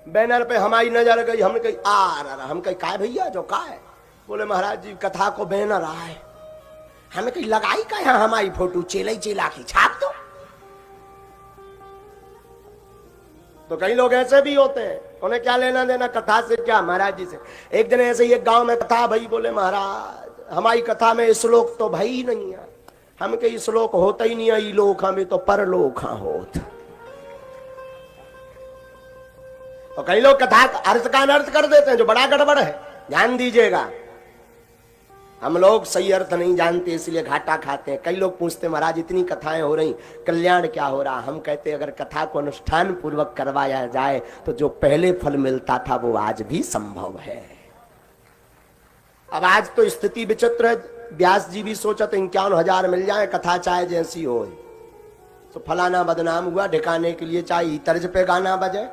Banner पे हमारी नजर गई, हमने कही हम कही काय भैया जो का है? बोले महाराज जी कथा को बैनर आए। हमें कही लगाई का है हमारी फोटो, चेला चेला की छाप दो। तो कई लोग ऐसे भी होते हैं, उन्हें क्या लेना देना कथा से, क्या महाराज जी से। एक दिन ऐसे ही एक गांव में कथा भाई, बोले महाराज हमारी कथा में श्लोक तो भाई ही नहीं है। हम कही श्लोक होता ही नहीं है, लोक हमें तो परलोक होत। तो कई लोग कथा अर्थ का अनर्थ कर देते हैं, जो बड़ा गड़बड़ है। ध्यान दीजिएगा, हम लोग सही अर्थ नहीं जानते इसलिए घाटा खाते हैं। कई लोग पूछते महाराज इतनी कथाएं हो रही, कल्याण क्या हो रहा? हम कहते अगर कथा को अनुष्ठान पूर्वक करवाया जाए तो जो पहले फल मिलता था वो आज भी संभव है। अब आज तो स्थिति विचित्र है। व्यास जी भी सोचा तो 51,000 मिल जाए, कथा चाहे जैसी हो। तो फलाना बदनाम हुआ, ढिकाने के लिए चाहे तर्ज पे गाना बजे,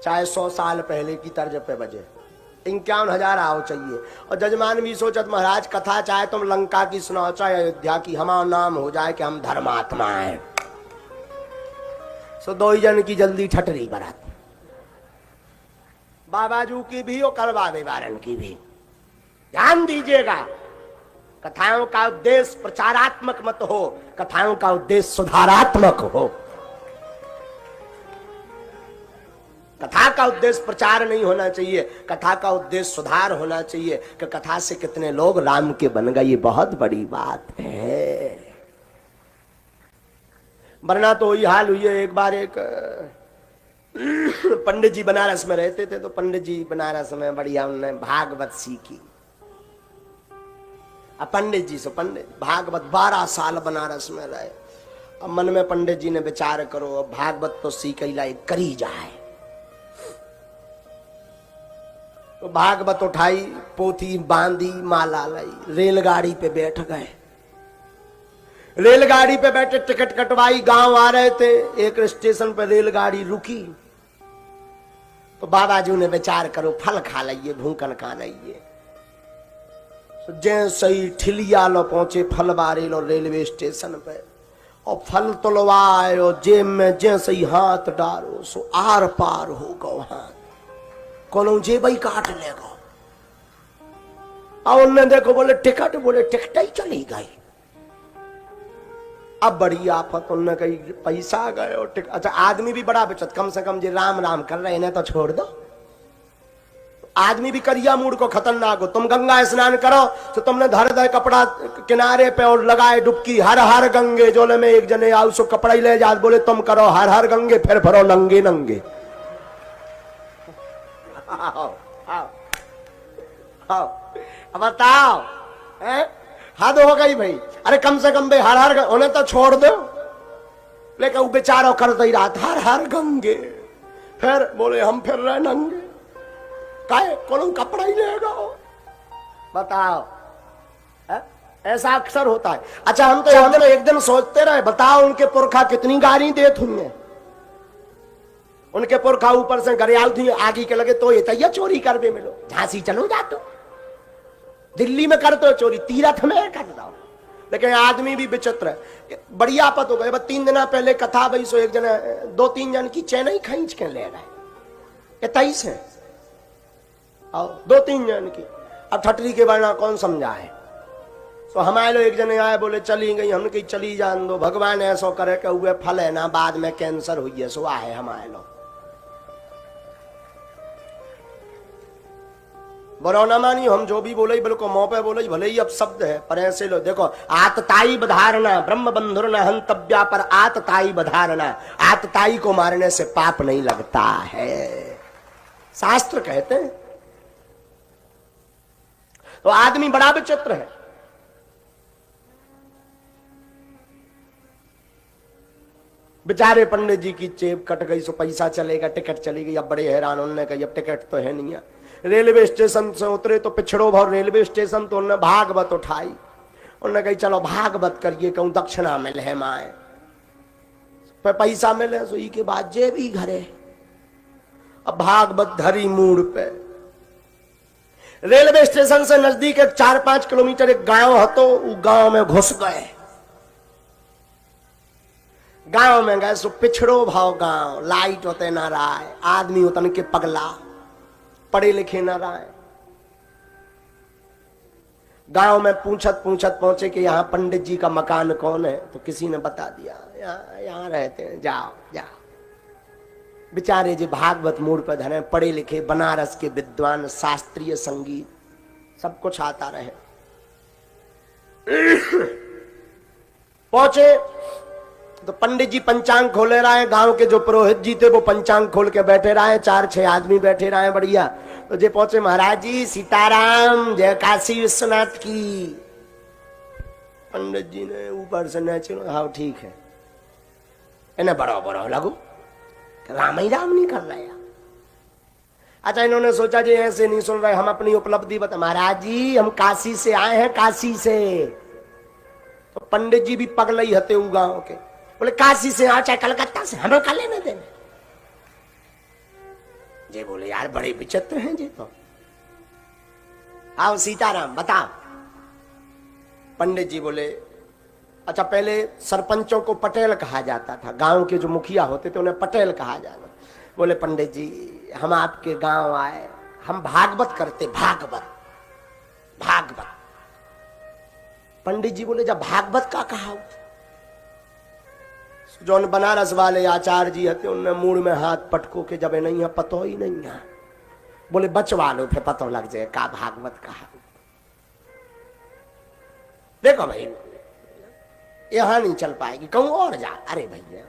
चाहे 100 साल पहले की तर्ज पे बजे, 51,000 आओ चाहिए। और जजमान भी सोचत महाराज कथा चाहे तुम लंका की सुनाओ चाहे अयोध्या की, हमारा नाम हो जाए कि हम धर्मात्मा हैं। सो 2 जन की जल्दी ठटरी बरात, बाबाजू की भी और करवा बेवारन की भी। ध्यान दीजिएगा, कथाओं का उद्देश्य प्रचारात्मक मत हो, कथाओं का उद्देश्य सुधारात्मक हो। कथा का उद्देश्य प्रचार नहीं होना चाहिए, कथा का उद्देश्य सुधार होना चाहिए कि कथा से कितने लोग राम के बन गए, ये बहुत बड़ी बात है। वरना तो वही हाल हुई है। एक बार एक पंडित जी बनारस में रहते थे, तो पंडित जी बनारस में बढ़िया उन्होंने भागवत सीखी। अब पंडित जी से पंडित भागवत 12 साल बनारस में रहे। अब मन में पंडित जी ने विचार करो, अब भागवत तो सीख ही करी जाए। तो भागवत उठाई, पोथी बांधी, माला लाई, रेलगाड़ी पे बैठ गए। रेलगाड़ी पे बैठे टिकट कटवाई, गांव आ रहे थे। एक स्टेशन पर रेलगाड़ी रुकी तो बाबा जी ने विचार करो फल खा लिये, भूखन खा लिये। जैसे ही ठिलिया लो पहुंचे फल बारे लो रेलवे स्टेशन पे, और फल तोलवाए और जेब में जैसे ही हाथ डालो सो आर पार हो गो हाथ, कोनो जेब ही काट लेगा। और उन्हें देखो बोले टिकट, बोले टिकट ही चली गई। अब बड़ी आफत, उन्होंने कही पैसा गए और टिकट। अच्छा आदमी भी बड़ा बचत, कम से कम जो राम राम कर रहे हैं तो छोड़ दो। आदमी भी करिया मूड को खतरनाक हो। तुम गंगा स्नान करो तो तुमने धर दे कपड़ा किनारे पे और लगाए डुबकी, हर हर गंगे। जोले में एक जने आओ सो कपड़ा ही ले जा, बोले तुम करो हर हर गंगे, फिर भरो नंगे नंगे। आओ आओ आओ, अब बताओ, हद हो गई भाई। अरे कम से कम भाई हर हर, उन्हें तो छोड़ दो, लेकिन वो बेचारा करते ही रात हर हर गंगे। फिर बोले हम फिर रहे नंगे, काहे कोनो कपड़ा ही लेगा। बताओ, ऐसा अक्सर होता है। अच्छा हम तो एक दिन सोचते रहे, बताओ उनके पुरखा कितनी गाली देते होंगे। उनके पुरखा ऊपर से गरियाल थी आगे के लगे तो ये चोरी कर दे मिलो, झांसी चलो जा तो, दिल्ली में कर दो चोरी, तीरथ में कर दो। लेकिन आदमी भी विचित्र है, बढ़िया आपत हो गए। 3 दिन पहले कथा भाई, सो एक जन 2-3 जन की चैन ही खींच के ले रहे, 23 है और 2-3 जन की। अब ठटरी के वर्णा कौन समझाए। तो हमारे लोग एक जने आए, बोले चली गई। हमने कही चली जान दो, भगवान ऐसा करे कि हुए फल है ना, बाद में कैंसर हुई है सो आए हमारे लोग। बरो ना मानी, हम जो भी बोले बिल्कुल मुंह पे बोले, भले ही अब शब्द है पर ऐसे लो। देखो आतताई बधारना ब्रह्म बंधुर न हंतव्या, पर आतताई बधारना, आतताई को मारने से पाप नहीं लगता है, शास्त्र कहते हैं। तो आदमी बड़ा विचित्र है। बेचारे पंडित जी की जेब कट गई, सो पैसा चलेगा, टिकट चली गई। अब बड़े हैरान, उन्होंने कहा अब टिकट तो है नहीं है। रेलवे स्टेशन से उतरे तो पिछड़ो भाव रेलवे स्टेशन, तो उन्होंने भागवत उठाई। उन्होंने कही चलो भागवत करिए, कहूं दक्षिणा मिले है माए, पर पैसा मिले सो ई के बाद जेब ही घरे। अब भागवत धरी मूड पे। रेलवे स्टेशन से नजदीक एक 4-5 किलोमीटर एक गांव हतो, वो गांव में घुस गए। गांव में गए सो पिछड़ो भाव गांव, लाइट होते ना रहा है, आदमी उतन के पगला, पढ़े लिखे ना रहा है। गांव में पूछत पूछत पहुंचे कि यहाँ पंडित जी का मकान कौन है, तो किसी ने बता दिया यहाँ रहते हैं, जाओ जाओ। बेचारे जी भागवत मूड पर धरे, पढ़े लिखे, बनारस के विद्वान, शास्त्रीय संगीत सब कुछ आता रहे। पहुंचे तो पंडित जी पंचांग खोले रहे, गांव के जो पुरोहित जी थे वो पंचांग खोल के बैठे रहे, 4-6 आदमी बैठे रहे बढ़िया। तो जे पहुंचे, महाराज जी सीताराम, जय काशी विश्वनाथ की। पंडित जी ने ऊपर से नेचुरल, हाँ ठीक है, इन्हें बड़ो बड़ो लगो, राम ही राम नहीं कर रहे। अच्छा, इन्होंने सोचा जी ऐसे नहीं सुन रहे, हम अपनी उपलब्धि बता। महाराज जी हम काशी से आए हैं, काशी से। तो पंडित जी भी पगले ही हते गांव के, बोले काशी से आ चाहे कलकत्ता से, हमें का लेने देने। जी बोले यार बड़े विचित्र हैं जी, तो आओ सीताराम बताओ। पंडित जी बोले अच्छा, पहले सरपंचों को पटेल कहा जाता था, गांव के जो मुखिया होते थे उन्हें पटेल कहा जाता। बोले पंडित जी हम आपके गांव आए, हम भागवत करते, भागवत भागवत। पंडित जी बोले जब भागवत का कहा, जो बनारस वाले आचार्य जी हते उनने मूड में हाथ पटको के, जब नहीं है पतो ही नहीं है। बोले बचवा लो फिर पतो लग जाए का भागवत कहा। देखो भाई यहां नहीं चल पाएगी, कहूं और जा। अरे भैया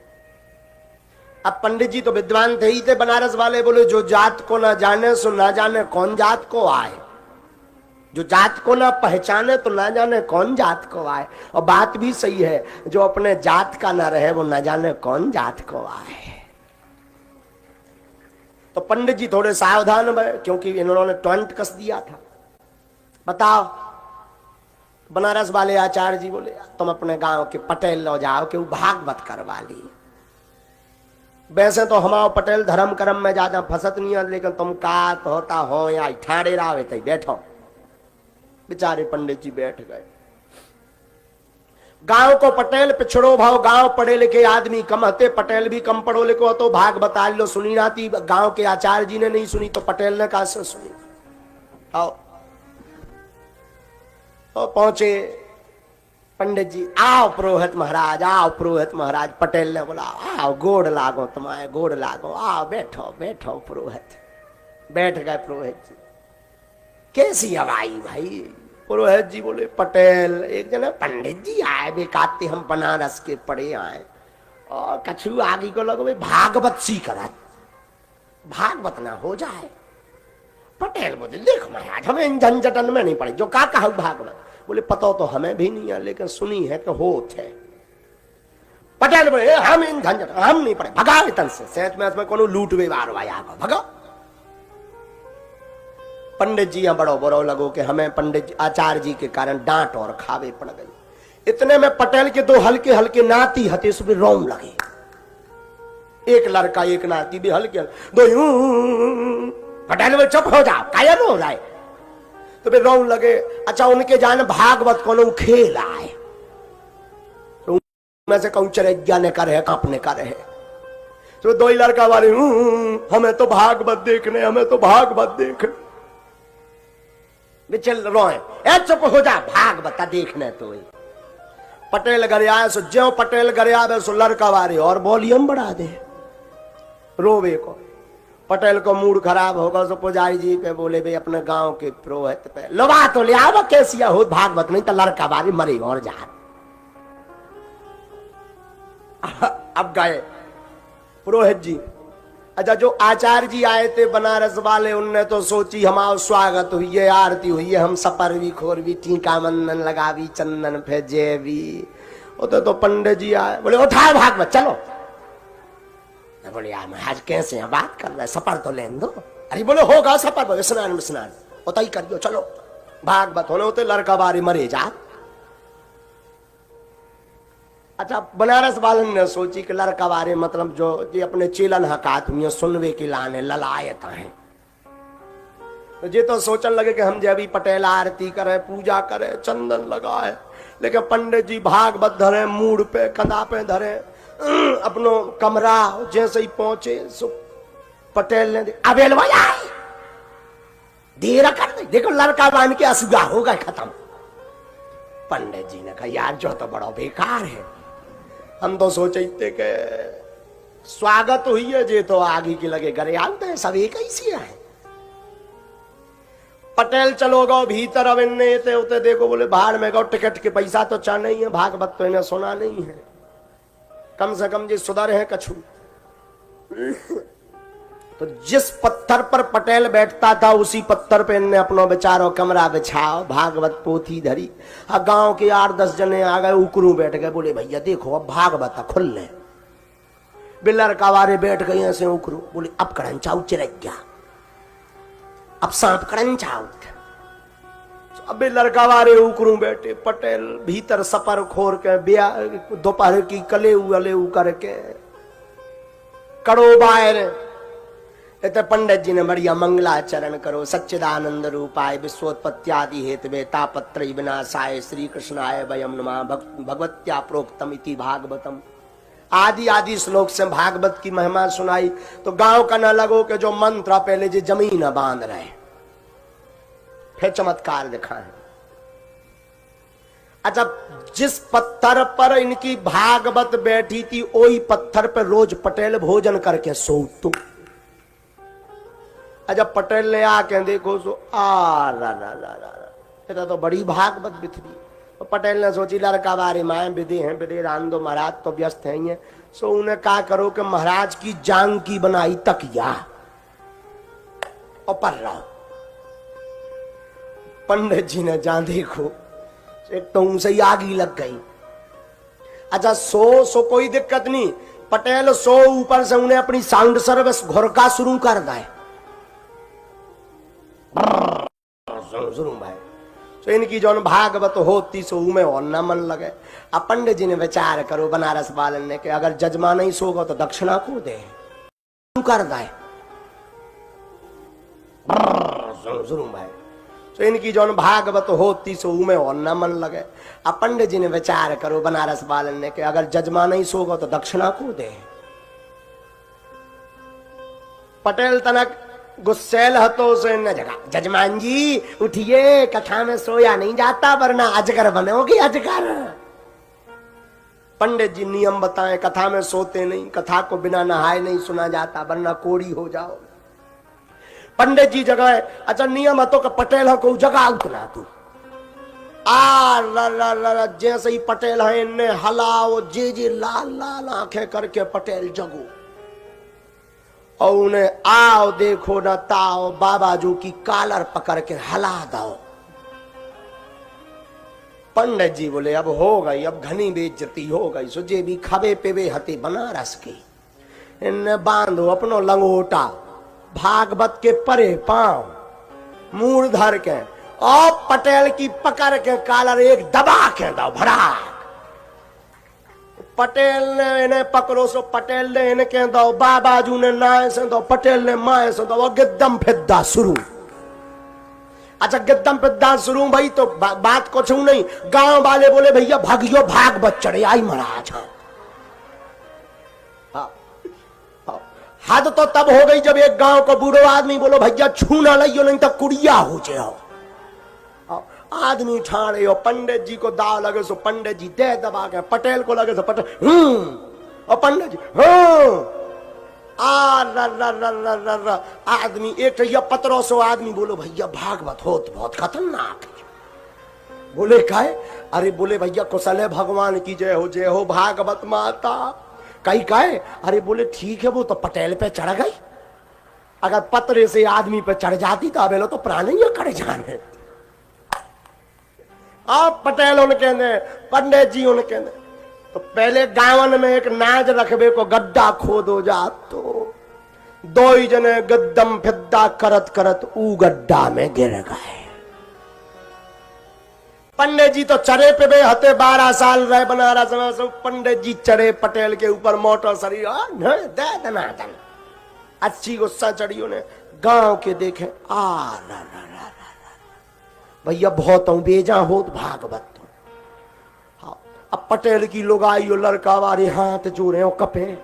अब पंडित जी तो विद्वान थे ही थे बनारस वाले। बोले जो जात को ना जाने सो ना जाने कौन जात को आए, जो जात को ना पहचाने तो ना जाने कौन जात को आए। और बात भी सही है, जो अपने जात का ना रहे वो ना जाने कौन जात को आए। तो पंडित जी थोड़े सावधान हुए, क्योंकि इन्होंने टॉन्ट कस दिया था। बताओ, बनारस वाले आचार्य जी बोले तुम अपने गांव के पटेल लो जाओ कि वो भागवत करवा ली। वैसे तो हमारा पटेल धर्म कर्म में ज्यादा फसत नहीं है, लेकिन तुम का तो होता हो या ठाड़े रहे थे, बैठो। बेचारे पंडित जी बैठ गए। गांव को पटेल पिछड़ो भाव, गांव पढ़े लिखे आदमी कम हते, पटेल भी कम पढ़ो लिखो तो भाग बता लो सुनी नाती। गांव के आचार्य जी ने नहीं सुनी तो पटेल ने कहा से सुनी। आओ तो पहुंचे पंडित जी, आओ पुरोहित महाराज, आओ पुरोहित महाराज। पटेल ने बोला आओ गोड़ लागो, तुम्हारे गोड़ लागो, आओ बैठो बैठो पुरोहित। बैठ गए पुरोहित जी। कैसी हवाई भाई? पुरोहित जी बोले पटेल एक जन पंडित जी आए बेकाते, हम बनारस के पढ़े आए और कछु आगे को लगो भागवत सीख रहा, भागवत ना हो जाए। पटेल बोले देख महाराज हमें इन झंझटन में नहीं पड़े, जो का कहा भागवत। बोले पता तो हमें भी नहीं है, लेकिन सुनी है कि हो थे। पटेल बोले हम इन झंझट हम नहीं पड़े, भगा तन से सेठ में कोनो लूट व्यवहार भाई आगो भगा। पंडित जी यहाँ बड़ो बड़ो लगो कि हमें पंडित आचार्य जी के कारण डांट और खावे पड़ गई। इतने में पटेल के दो हल्के हल्के नाती हते सुबह रोम लगे, एक लड़का एक नाती भी हल्के दो यूं। पटेल में चुप हो जाओ, काया रो रहा है। तो फिर रोम लगे। अच्छा उनके जान भागवत को खेल आए, तो में से कहूं चरेज्ञा ने करे कांपने का रहे। तो दो ही लड़का वाले हमें तो भागवत देखने, हमें तो भागवत देखने। चल रोए ए चुप हो जा, भागवत देखने तो। पटेल घर आए सो ज्यो पटेल घर आवे सो लड़का वाले और वॉल्यूम बढ़ा दे रोवे को। पटेल को मूड खराब होगा सो पुजारी जी पे बोले भाई अपने गांव के पुरोहित पे लवा तो ले आओ कैसी हो भागवत, नहीं तो लड़का वाली मरे और जा। अब गए पुरोहित जी। अच्छा जो आचार्य जी आए थे बनारस वाले, उनने तो सोची हमारा स्वागत हुई है, आरती हुई है, हम सपर भी खोर भी टीका मंदन लगावी चंदन भेजे भी। तो पंडित जी आए, बोले उठाओ भागवत चलो। बोले यार महाराज कैसे यहाँ बात कर रहे, सपर तो लेन दो। अरे बोले होगा सपर, स्नान स्नान उतना ही कर दो, चलो भागवत होने होते लड़का बारी मरे जा। अच्छा बनारस वालन ने सोची कि लड़का बारे मतलब जो ये अपने चेलन हकात हुई सुनवे की लाने ललायत हैं, तो ये तो सोचने लगे कि हम जब भी पटेल आरती करे पूजा करे चंदन लगाए, लेकिन पंडित जी भागवत धरे मूड पे कंधा पे धरे अपनो कमरा जैसे ही पहुंचे सो पटेल ने अबेल भैया देर कर दे, देखो लड़का बांध के असुगा होगा खत्म। पंडित जी ने कहा यार जो तो बड़ा बेकार है, हम तो सोचे के स्वागत हुई है जे तो आगे की लगे करे आते हैं सब एक ही है। पटेल चलो गो भीतर, अब इन्हें ते उते देखो बोले बाहर में गो टिकट के पैसा तो चाह नहीं है, भागवत तो इन्हें सुना नहीं है, कम से कम जी सुधर है कछु। तो जिस पत्थर पर पटेल बैठता था उसी पत्थर पे इनने अपनो बेचारो कमरा बिछाओ, भागवत पोथी धरी। गांव के 8-10 जने आ गए, उकरू बैठ गए, बोले भैया देखो अब भागवत खुल ले। बिल्लर कावारे बैठ गए ऐसे उकरू, बोले अब कड़न चाउ चिरक गया, अब सांप कड़न चाउ। अब बिल्लर कावारे उकरू बैठे, पटेल भीतर सपर खोर के दोपहर की कले करके कड़ो बाहर। तो पंडित जी ने बढ़िया मंगलाचरण करो, सच्चिदानंद रूपाय विश्वोत्पत्त्यादि हेतवे तापत्र विनाशाय श्री कृष्णाय वयम नमः भगवत्या प्रोक्तम इति भागवतम। आदि आदि श्लोक से भागवत की महिमा सुनाई। तो गांव का न लगो कि जो मंत्र पहले जी जमीन बांध रहे, फिर चमत्कार दिखा है। अच्छा, जिस पत्थर पर इनकी भागवत बैठी थी वही पत्थर पर रोज पटेल भोजन करके सोतो। जब पटेल ने आके देखो सो आ तो बड़ी भागवत बिथरी। तो पटेल ने सोची लड़का बारे माए विदे हैं, विदे रांदो महाराज तो व्यस्त हैं, सो उन्हें क्या करो कि महाराज की जांग की बनाई तकिया और पर रहो। पंडित जी ने जान देखो एक तो उनसे ही आग ही लग गई। अच्छा सो कोई दिक्कत नहीं, पटेल सो ऊपर से उन्हें अपनी साउंड सर्विस घुरका शुरू कर दाए शुरू भाई। तो इनकी जो भागवत होती सो में और न मन लगे। अब पंडित जी ने विचार करो बनारस वालन ने कि अगर जजमा नहीं सोगा तो दक्षिणा को दे कर दाए शुरू भाई। तो इनकी जो भागवत होती सो में और न मन लगे। अब पंडित जी ने विचार करो बनारस वालन ने कि अगर जजमा नहीं सोगा तो दक्षिणा को दे। पटेल तनक गुस्सेल हतो से न जगा, जजमान जी उठिए, कथा में सोया नहीं जाता वरना अजगर बनोगे अजगर। पंडित जी नियम बताएं, कथा में सोते नहीं, कथा को बिना नहाए नहीं सुना जाता वरना कोड़ी हो जाओ। पंडित जी जगाए। अच्छा नियम हतो कि पटेल को जगा उतना तू जैसे ही पटेल है इनने हलाओ जे लाल लाल आंखें करके पटेल जगो और उन्हें आओ देखो न ताओ बाबा जो की कालर पकड़ के हला दो। पंडित जी बोले अब हो गई, अब घनी बेइज्जती हो गई। सुजे भी खबे पेवे हते बनारस के, इन्हें बांधो अपनो लंगोटा भागवत के परे पांव मूर धर के और पटेल की पकड़ के कालर एक दबा के दो भरा। पटेल ने इन्हें पकड़ो सो पटेल ने इन्हें कह दो, बाबाजू ने नाए से दो, पटेल ने माए से दो, गिद्दम फिद्दा शुरू। अच्छा गिद्दम फिद्दा शुरू भाई। तो बात कुछ नहीं, गांव वाले बोले भैया भागियो भागवत चढ़े आई महाराज। हद तो तब हो गई जब एक गांव को बूढ़ो आदमी बोलो भैया छूना लियो नहीं तो कुड़िया हो जाओ। आदमी ठाणे और पंडित जी को दाव लगे सो पंडित जी दे दबा के, पटेल को लगे सो पटेल और पंडित जी आदमी एक पत्रों सो आदमी बोलो भैया भागवत हो तो बहुत खतरनाक है। बोले काहे? अरे बोले भैया कुशल भगवान की जय हो भागवत माता। कहीं काहे? अरे बोले ठीक है वो तो पटेल पे चढ़ गई, अगर पतरे से आदमी पे चढ़ जाती तो अबेलो तो प्राणी कड़े जाने। आप पटेल उनके ने पंडित जी उनके ने तो पहले गावन में एक नाज रखबे को गड्ढा खोदो जा तो दो ही जने गद्दम फिद्दा करत करत ऊ गड्ढा में गिर गए। पंडित जी तो चढ़े पे बे हते 12 साल रहे बनारस में। सब पंडित जी चढ़े पटेल के ऊपर मोटर शरीर दे दनादन अच्छी गुस्सा चढ़ी उन्हें। गांव के देखे भैया बहुत बेजा हो भागवत। हाँ अब पटेल की लुगाई और लड़का वारे हाथ जोड़े कपे।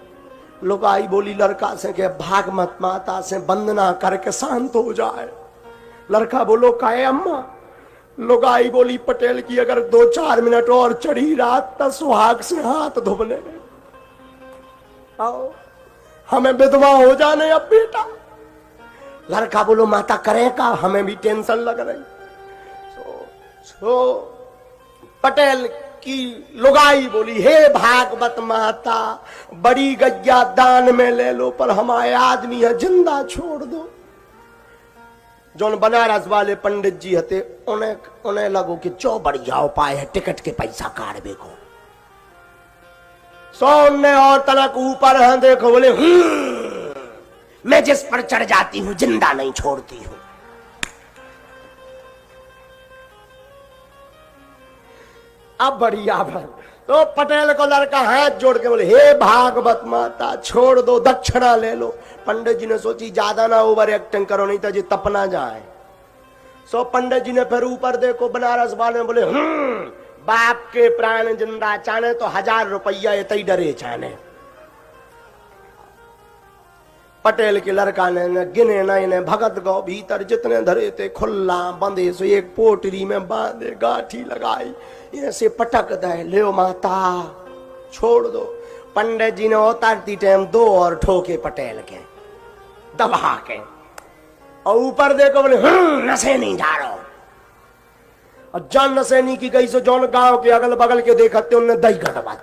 लुगाई बोली लड़का से के भाग मत माता से वंदना करके शांत हो जाए। लड़का बोलो काहे अम्मा। लुगाई बोली पटेल की अगर 2-4 मिनट और चढ़ी रात तो सुहाग से हाथ धोने आओ, हमें विधवा हो जाने अब बेटा। लड़का बोलो माता करे का, हमें भी टेंशन लग रही। पटेल की लुगाई बोली हे भागवत माता, बड़ी गैया दान में ले लो पर हमारे आदमी है जिंदा छोड़ दो। जो बनारस वाले पंडित जी हते उन्हें लगो कि जो बढ़िया उपाय है टिकट के पैसा काटबे को। सोने और तनक ऊपर है देखो, बोले मैं जिस पर चढ़ जाती हूं जिंदा नहीं छोड़ती हूं। अब बढ़िया भर तो पटेल को लड़का हाथ जोड़ के बोले हे भागवत माता छोड़ दो, दक्षिणा ले लो। पंडित जी ने सोची ज्यादा ना ओवर एक्टिंग करो नहीं तो जी तपना जाए। सो पंडित जी ने फिर ऊपर देखो, बनारस वाले बोले बाप के प्राण जिंदा चाने तो 1000 रुपया ये डरे चाने। पटेल के लड़का ने गिने नहीं भगत गौ भीतर जितने धरे थे खुल्ला बंदे सो एक पोटरी में बांधे गाठी लगाई ऐसे पटक दे ले माता छोड़ दो। पंडित जी ने उतारती टाइम 2 और ठोके पटेल के दबा के और ऊपर देखो बोले नशे नहीं जा रहा। और जौन नशे नहीं की गई सो जौन गांव के अगल बगल के देखते उन्हें दही घटवा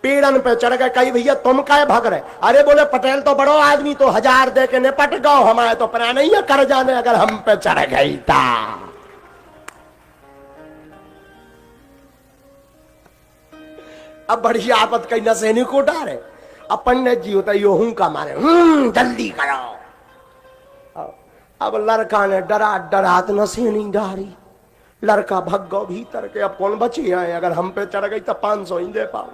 पेड़न पे चढ़ गए। कही भैया तुम काहे भाग रहे। अरे बोले पटेल तो बड़ो आदमी तो 1000 दे के निपट गो, हमारे तो परा नहीं है कर जाने अगर हम पे चढ़ गई था। अब बड़ी आपत कई नशे नहीं को डारे। अब पंडित जी होता यो हूं का मारे जल्दी करो। अब लड़का ने डरा डरात नशे नहीं डारी। लड़का भग गो भीतर के अब कौन बची है, अगर हम पे चढ़ गई तो 500 ही दे पाऊ।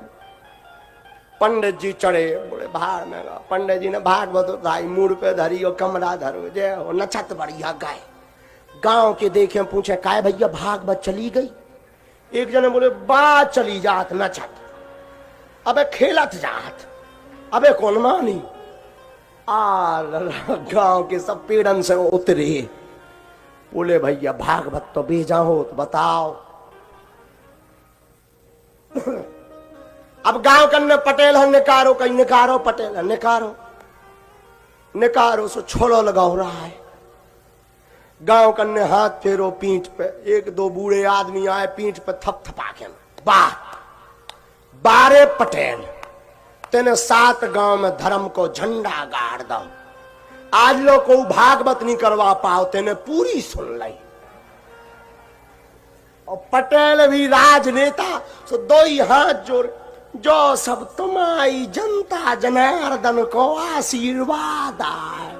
पंडित जी चढ़े बोले बाहर में। पंडित जी ने भागवत उठाई मूड पे धरी और कमरा धरो जय हो नचत बढ़िया गाय। गांव के देखे पूछे काय भैया भागवत चली गई। एक जने बोले बात चली जात नचत, अबे खेलत जात, अबे कौन मानी। गांव के सब पेड़न से उतरे बोले भैया भागवत तो भेजा हो तो बताओ। अब गांव कन्ने पटेल है निकारो, कहीं निकारो पटेल है निकारो निकारो सो छोड़ो लगाओ रहा है। गांव कन्ने हाथ फेरो पीठ पे, 1-2 बूढ़े आदमी आए पीठ पे थपथपा के वाह 12 पटेल तेने 7 गांव में धर्म को झंडा गाड़ दो। आज लोग को भागवत नहीं करवा पाओ तेने पूरी सुन ली। और पटेल भी राजनेता सो 2 ही हाथ जोड़ जो सब तुम्हारी जनता जनार्दन को आशीर्वाद आए।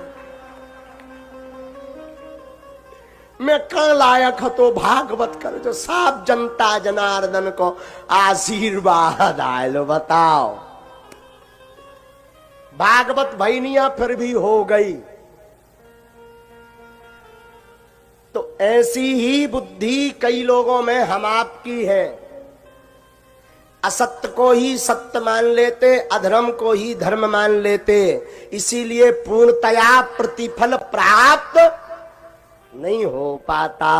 मैं कल लायक तो भागवत कर जो सब जनता जनार्दन को आशीर्वाद आए। लो बताओ भागवत भैनिया फिर भी हो गई। तो ऐसी ही बुद्धि कई लोगों में हम आपकी है। असत्य को ही सत्य मान लेते, अधर्म को ही धर्म मान लेते, इसीलिए पूर्णतया प्रतिफल प्राप्त नहीं हो पाता।